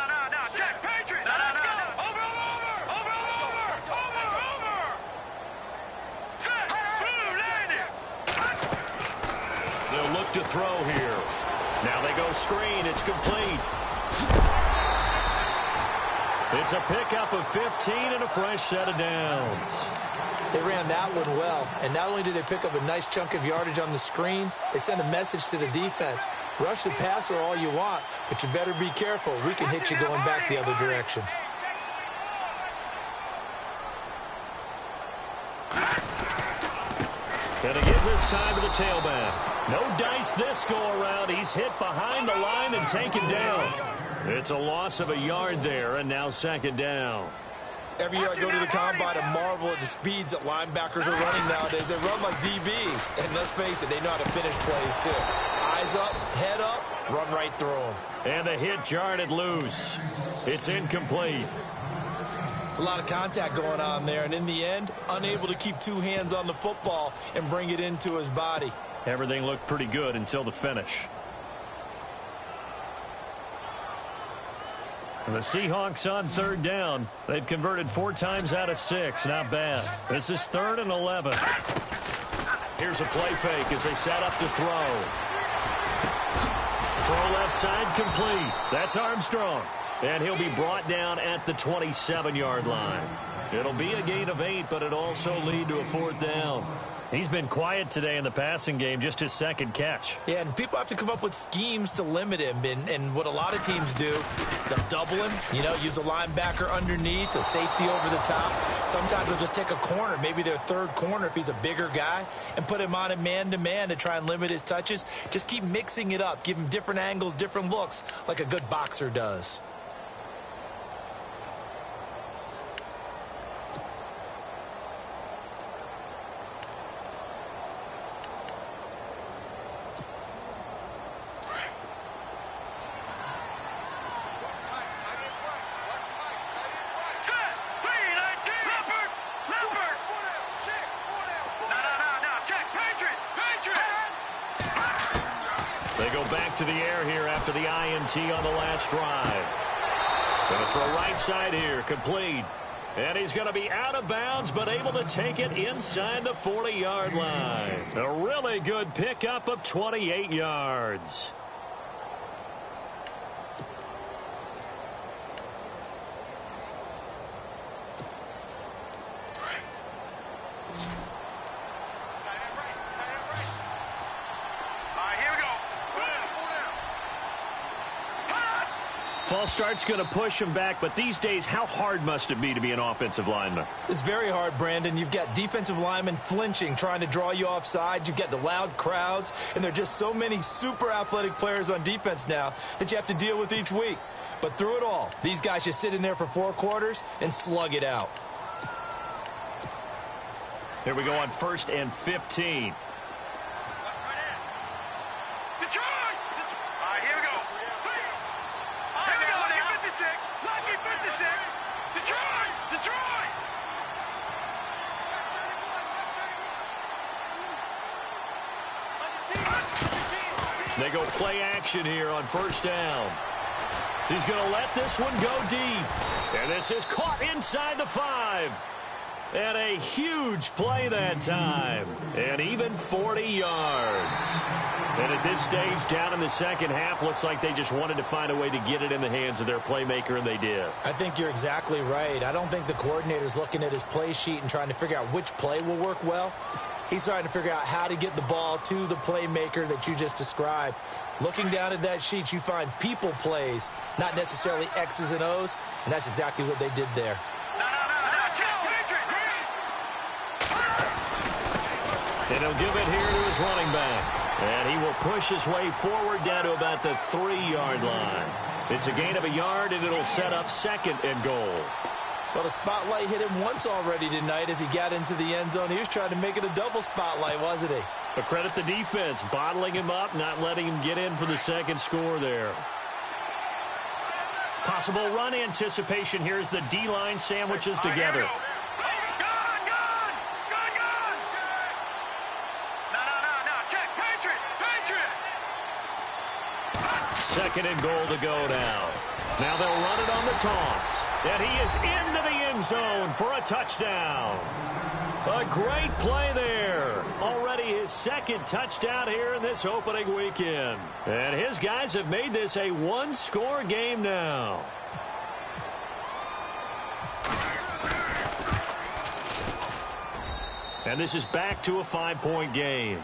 Look to throw here. Now they go screen. It's complete. It's a pickup of 15 and a fresh set of downs. They ran that one well, and not only did they pick up a nice chunk of yardage on the screen, they sent a message to the defense. Rush the passer all you want, but you better be careful. We can hit you going back the other direction. Gonna give this time to the tailback. No dice this go-around. He's hit behind the line and taken down. It's a loss of a yard there, and now 2nd down. Every year I go to the combine and marvel at the speeds that linebackers are running nowadays. They run like DBs. And let's face it, they know how to finish plays, too. Eyes up, head up, run right through him. And the hit jarred it loose. It's incomplete. It's a lot of contact going on there, and in the end, unable to keep two hands on the football and bring it into his body. Everything looked pretty good until the finish. And the Seahawks on third down. They've converted 4 times out of 6. Not bad. This is 3rd and 11. Here's a play fake as they set up to throw. Throw left side complete. That's Armstrong. And he'll be brought down at the 27-yard line. It'll be a gain of 8, but it'll also lead to a 4th down. He's been quiet today in the passing game, just his 2nd catch. Yeah, and people have to come up with schemes to limit him. And what a lot of teams do, they'll double him, use a linebacker underneath, a safety over the top. Sometimes they'll just take a corner, maybe their 3rd corner if he's a bigger guy, and put him on a man-to-man to try and limit his touches. Just keep mixing it up, give him different angles, different looks, like a good boxer does. They go back to the air here after the INT on the last drive. Going to throw right side here, complete. And he's going to be out of bounds, but able to take it inside the 40-yard line. A really good pickup of 28 yards. False start's going to push him back, but these days, how hard must it be to be an offensive lineman? It's very hard, Brandon. You've got defensive linemen flinching, trying to draw you off sides. You've got the loud crowds, and there are just so many super athletic players on defense now that you have to deal with each week. But through it all, these guys just sit in there for 4 quarters and slug it out. Here we go on 1st and 15. They go play action here on 1st down. He's going to let this one go deep. And this is caught inside the 5. And a huge play that time. And even 40 yards. And at this stage, down in the 2nd half, looks like they just wanted to find a way to get it in the hands of their playmaker, and they did. I think you're exactly right. I don't think the coordinator's looking at his play sheet and trying to figure out which play will work well. He's trying to figure out how to get the ball to the playmaker that you just described. Looking down at that sheet, you find people plays, not necessarily X's and O's, and that's exactly what they did there. And he'll give it here to his running back. And he will push his way forward down to about the 3-yard line. It's a gain of a yard, and it'll set up 2nd and goal. Well, the spotlight hit him once already tonight as he got into the end zone. He was trying to make it a double spotlight, wasn't he? But credit the defense, bottling him up, not letting him get in for the 2nd score there. Possible run anticipation here as the D-line sandwiches together. Second and goal to go now. Now they'll run it on the toss. And he is into the end zone for a touchdown. A great play there. Already his 2nd touchdown here in this opening weekend. And his guys have made this a 1-score game now. And this is back to a 5-point game.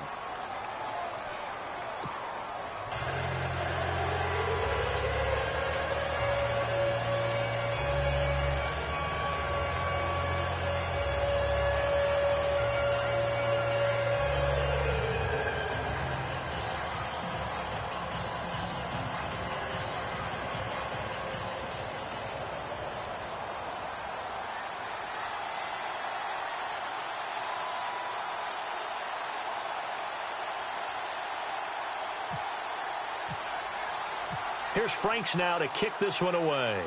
Here's Franks now to kick this one away.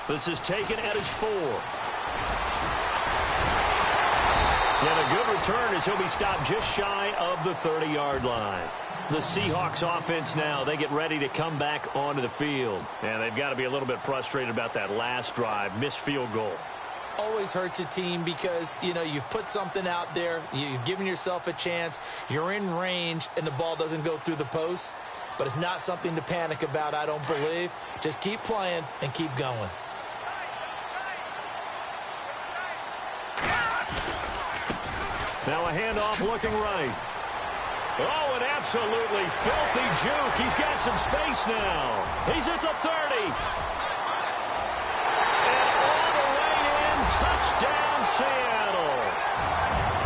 This is taken at his 4. And a good return as he'll be stopped just shy of the 30-yard line. The Seahawks offense now, they get ready to come back onto the field. And they've got to be a little bit frustrated about that last drive, missed field goal. Always hurts a team because, you know, you've put something out there, you've given yourself a chance, you're in range, and the ball doesn't go through the posts. But it's not something to panic about, I don't believe. Just keep playing and keep going. Now a handoff looking right. Oh, an absolutely filthy juke. He's got some space now. He's at the 30. And all the way in, touchdown Seattle.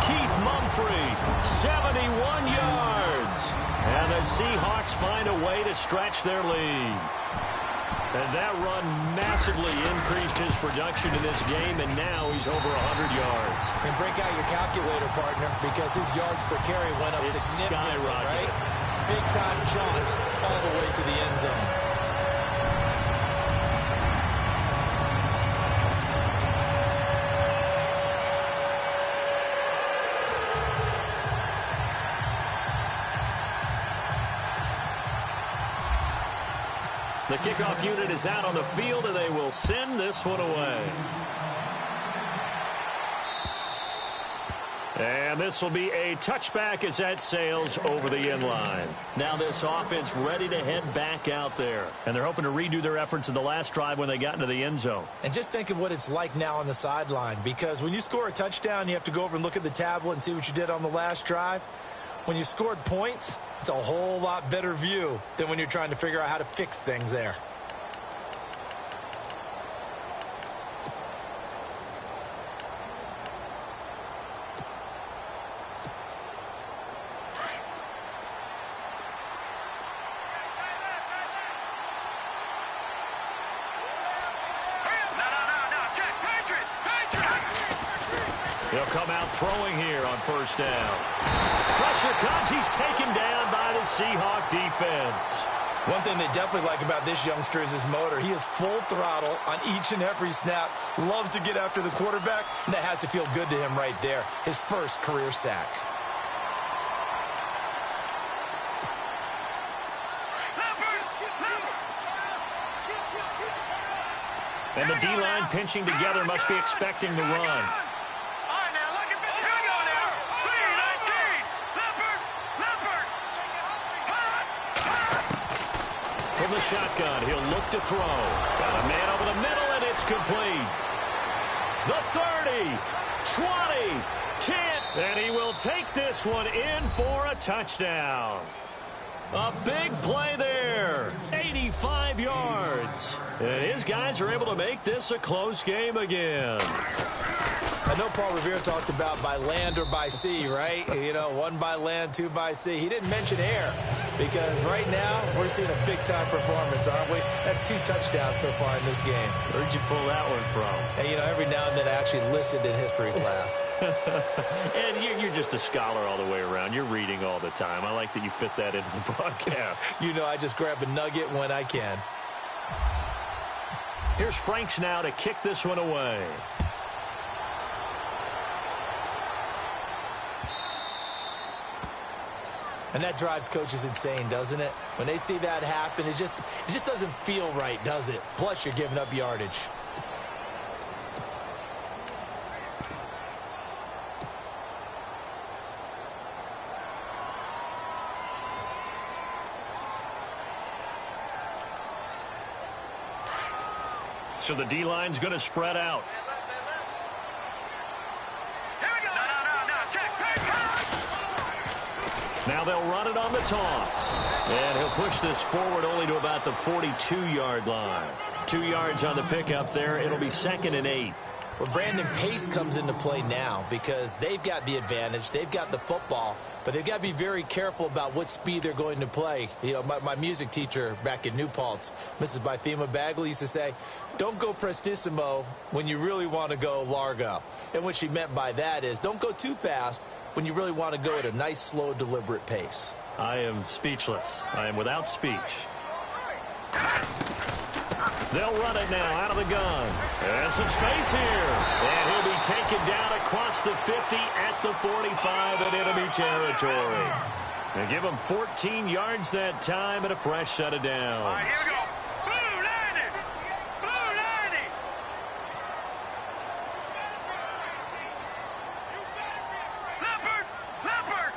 Keith Mumphrey, 71 yards. And the Seahawks find a way to stretch their lead. And that run massively increased his production in this game, and now he's over 100 yards. And break out your calculator, partner, because his yards per carry went up significantly, right? Big-time jaunt all the way to the end zone. The kickoff unit is out on the field, and they will send this one away. And this will be a touchback as that sails over the end line. Now this offense ready to head back out there. And they're hoping to redo their efforts in the last drive when they got into the end zone. And just think of what it's like now on the sideline, because when you score a touchdown, you have to go over and look at the tablet and see what you did on the last drive. When you scored points, it's a whole lot better view than when you're trying to figure out how to fix things there. He'll come out throwing here on first down. Pressure comes. He's taken down by the Seahawk defense. One thing they definitely like about this youngster is his motor. He is full throttle on each and every snap. Loves to get after the quarterback, and that has to feel good to him right there. His first career sack. And the D-line pinching together must be expecting the run. From the shotgun, he'll look to throw. Got a man over the middle, and it's complete. The 30, 20, 10, and he will take this one in for a touchdown. A big play there, 85 yards. And his guys are able to make this a close game again. I know Paul Revere talked about by land or by sea, right? You know, 1 by land, 2 by sea. He didn't mention air because right now we're seeing a big-time performance, aren't we? That's 2 touchdowns so far in this game. Where'd you pull that one from? Hey, you know, every now and then I actually listened in history class. And you're just a scholar all the way around. You're reading all the time. I like that you fit that into the broadcast. You know, I just grab a nugget when I can. Here's Franks now to kick this one away. And that drives coaches insane, doesn't it? When they see that happen, it just doesn't feel right, does it? Plus, you're giving up yardage. So the D-line's going to spread out. Now they'll run it on the toss. And he'll push this forward only to about the 42-yard line. 2 yards on the pickup there. It'll be 2nd and 8. Well, Brandon, pace comes into play now because they've got the advantage. They've got the football, but they've got to be very careful about what speed they're going to play. You know, my music teacher back in New Paltz, Mrs. Bythema Bagley, used to say, don't go prestissimo when you really want to go largo. And what she meant by that is don't go too fast when you really want to go at a nice, slow, deliberate pace. I am speechless. I am without speech. They'll run it now out of the gun. And some space here. And he'll be taken down across the 50 at the 45 in enemy territory. They give him 14 yards that time and a fresh set of downs. All right, here we go. Blue landing. Blue landing. Leopard. Leopard.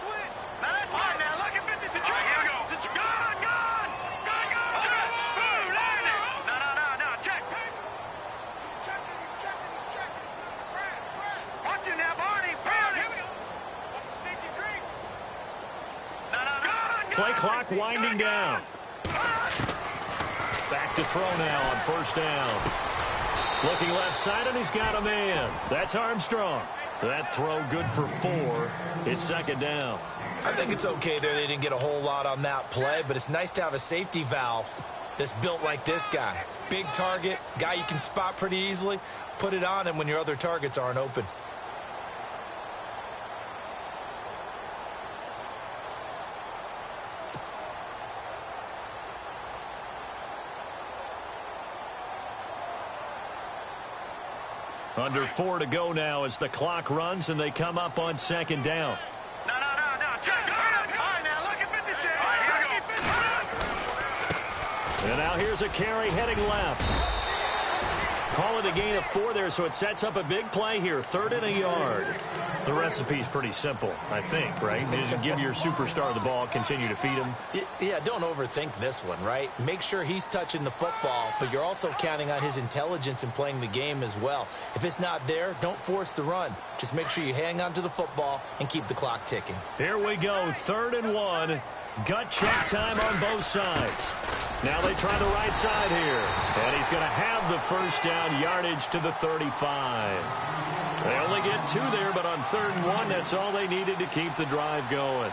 Switch. Now that's fine now. Look at 50. All right, here we go. Gone, gone. Gone, gone. Check. Blue landing. No. Check. He's checking. Crash. Watch him now, Barney. Here we go. What's the safety green? No. Play clock winding down. Back to throw now on first down. Looking left side, and he's got a man. That's Armstrong. That throw good for 4. It's second down. I think it's okay there. They didn't get a whole lot on that play, but it's nice to have a safety valve that's built like this guy. Big target, guy you can spot pretty easily. Put it on him when your other targets aren't open. Under 4 to go now as the clock runs and they come up on second down. No. Check. All right, now look at 56. All right, here we go. And now here's a carry heading left. Call it a gain of 4 there, so it sets up a big play here. 3rd and a yard. The recipe's pretty simple, I think, right? Just give your superstar the ball, continue to feed him. Yeah, don't overthink this one, right? Make sure he's touching the football, but you're also counting on his intelligence in playing the game as well. If it's not there, don't force the run. Just make sure you hang on to the football and keep the clock ticking. Here we go, 3rd and 1. Gut check time on both sides. Now they try the right side here. And he's going to have the first down, yardage to the 35. They only get 2 there, but on 3rd and 1, that's all they needed to keep the drive going.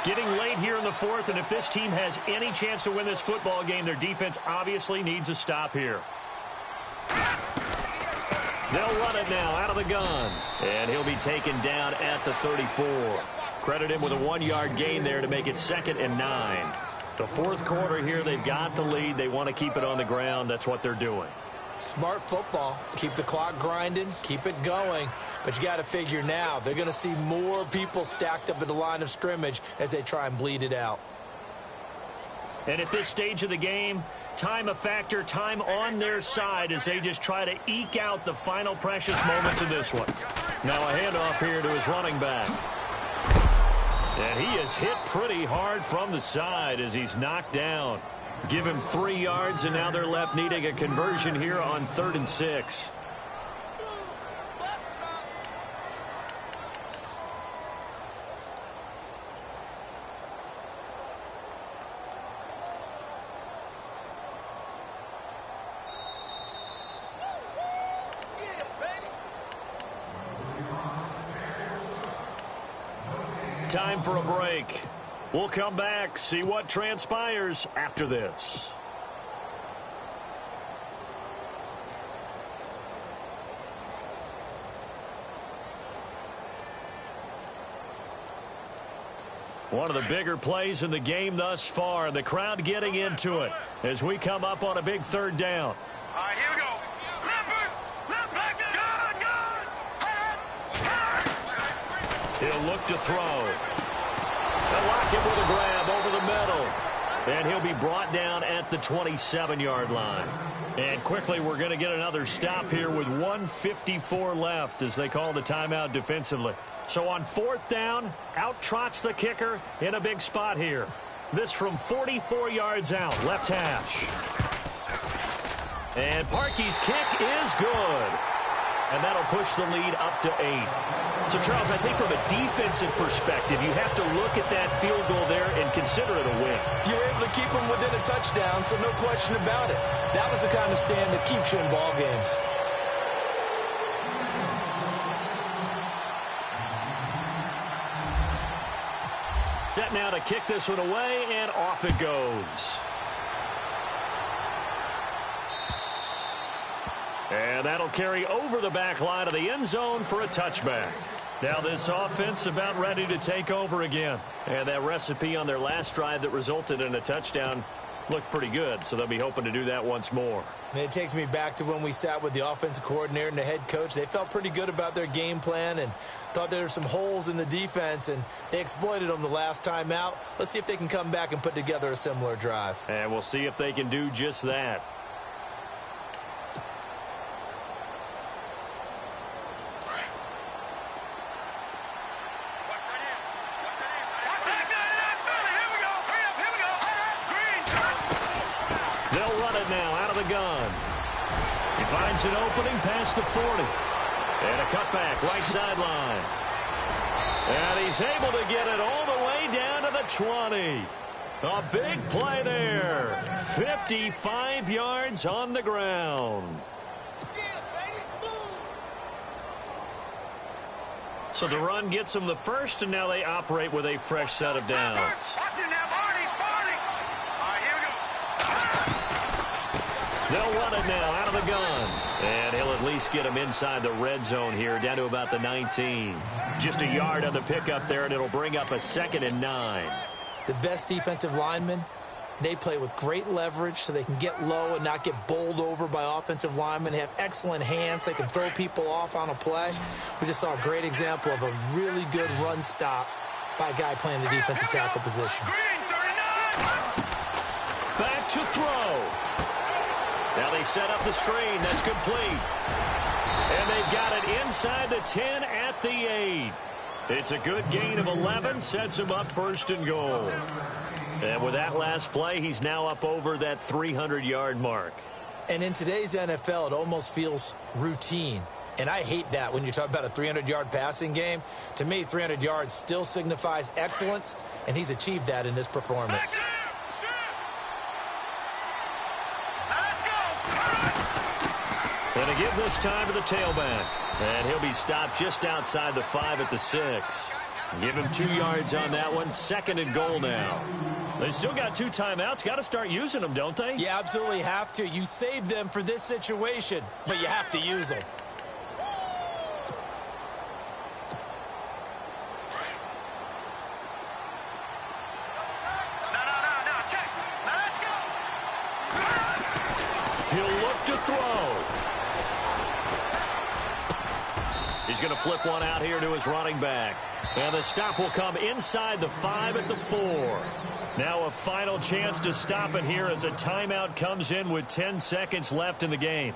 Getting late here in the 4th, and if this team has any chance to win this football game, their defense obviously needs a stop here. They'll run it now out of the gun. And he'll be taken down at the 34. Credit him with a 1-yard gain there to make it 2nd and 9. The 4th quarter here, they've got the lead. They want to keep it on the ground. That's what they're doing. Smart football. Keep the clock grinding. Keep it going. But you got to figure now, they're going to see more people stacked up at the line of scrimmage as they try and bleed it out. And at this stage of the game, time a factor, time on their side as they just try to eke out the final precious moments of this one. Now a handoff here to his running back. And he is hit pretty hard from the side as he's knocked down. Give him 3 yards, and now they're left needing a conversion here on 3rd and 6. Time for a break. We'll come back, see what transpires after this. One of the bigger plays in the game thus far, and the crowd getting into it as we come up on a big 3rd down. All right, here we go. Left back, gone. He'll look to throw. They'll lock him with a grab over the middle. And he'll be brought down at the 27-yard line. And quickly, we're going to get another stop here with 1:54 left as they call the timeout defensively. So on 4th down, out trots the kicker in a big spot here. This from 44 yards out, left hash. And Parkey's kick is good. And that'll push the lead up to 8. So, Charles, I think from a defensive perspective, you have to look at that field goal there and consider it a win. You were able to keep them within a touchdown, so no question about it. That was the kind of stand that keeps you in ball games. Set now to kick this one away, and off it goes. And that'll carry over the back line of the end zone for a touchback. Now this offense about ready to take over again. And that recipe on their last drive that resulted in a touchdown looked pretty good, so they'll be hoping to do that once more. It takes me back to when we sat with the offensive coordinator and the head coach. They felt pretty good about their game plan and thought there were some holes in the defense, and they exploited them the last time out. Let's see if they can come back and put together a similar drive. And we'll see if they can do just that. They'll run it now out of the gun. He finds an opening past the 40. And a cutback right sideline. And he's able to get it all the way down to the 20. A big play there. 55 yards on the ground. So the run gets them the first, and now they operate with a fresh set of downs. They'll run it now out of the gun. And he'll at least get him inside the red zone here, down to about the 19. Just a yard on the pickup there, and it'll bring up a 2nd and 9. The best defensive linemen, they play with great leverage so they can get low and not get bowled over by offensive linemen. They have excellent hands. They can throw people off on a play. We just saw a great example of a really good run stop by a guy playing the defensive tackle position. Back to throw. Now they set up the screen. That's complete. And they've got it inside the 10 at the 8. It's a good gain of 11. Sets him up 1st and goal. And with that last play, he's now up over that 300-yard mark. And in today's NFL, it almost feels routine. And I hate that when you talk about a 300-yard passing game. To me, 300 yards still signifies excellence, and he's achieved that in this performance. And to give this time to the tailback. And he'll be stopped just outside the 5 at the 6. Give him 2 yards on that one. 2nd and goal now. They still got 2 timeouts. Got to start using them, don't they? You absolutely have to. You save them for this situation, but you have to use them. He'll look to throw. He's going to flip one out here to his running back. And the stop will come inside the 5 at the 4. Now a final chance to stop it here as a timeout comes in with 10 seconds left in the game.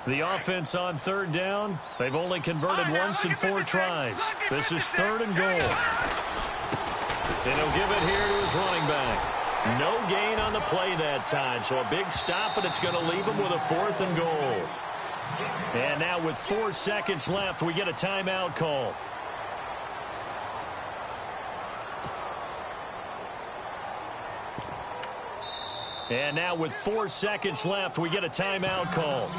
The offense on 3rd down. They've only converted once in 4 tries. This is 3rd and goal. And he'll give it here to his running back. No gain on the play that time, so a big stop, and it's going to leave him with a 4th and goal. And now with 4 seconds left, we get a timeout call. And now with 4 seconds left, we get a timeout call.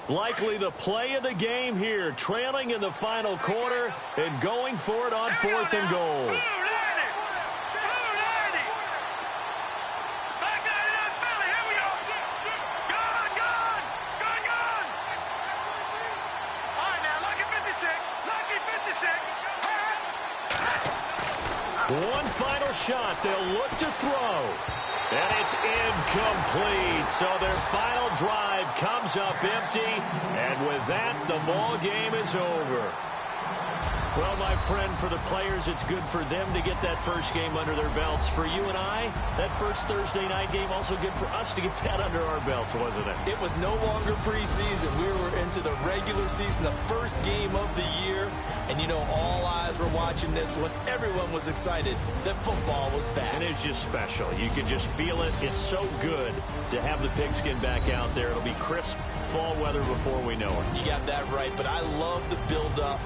Likely the play of the game here, trailing in the final quarter and going for it on 4th and goal. One final shot. They'll look to throw. And it's incomplete. So their final drive comes up empty. And with that, the ball game is over. Well, my friend, for the players, it's good for them to get that first game under their belts. For you and I, that first Thursday night game also good for us to get that under our belts, wasn't it? It was no longer preseason. We were into the regular season, the first game of the year. And, you know, all eyes were watching this when everyone was excited that football was back. And it's just special. You can just feel it. It's so good to have the pigskin back out there. It'll be crisp fall weather before we know it. You got that right, but I love the build-up.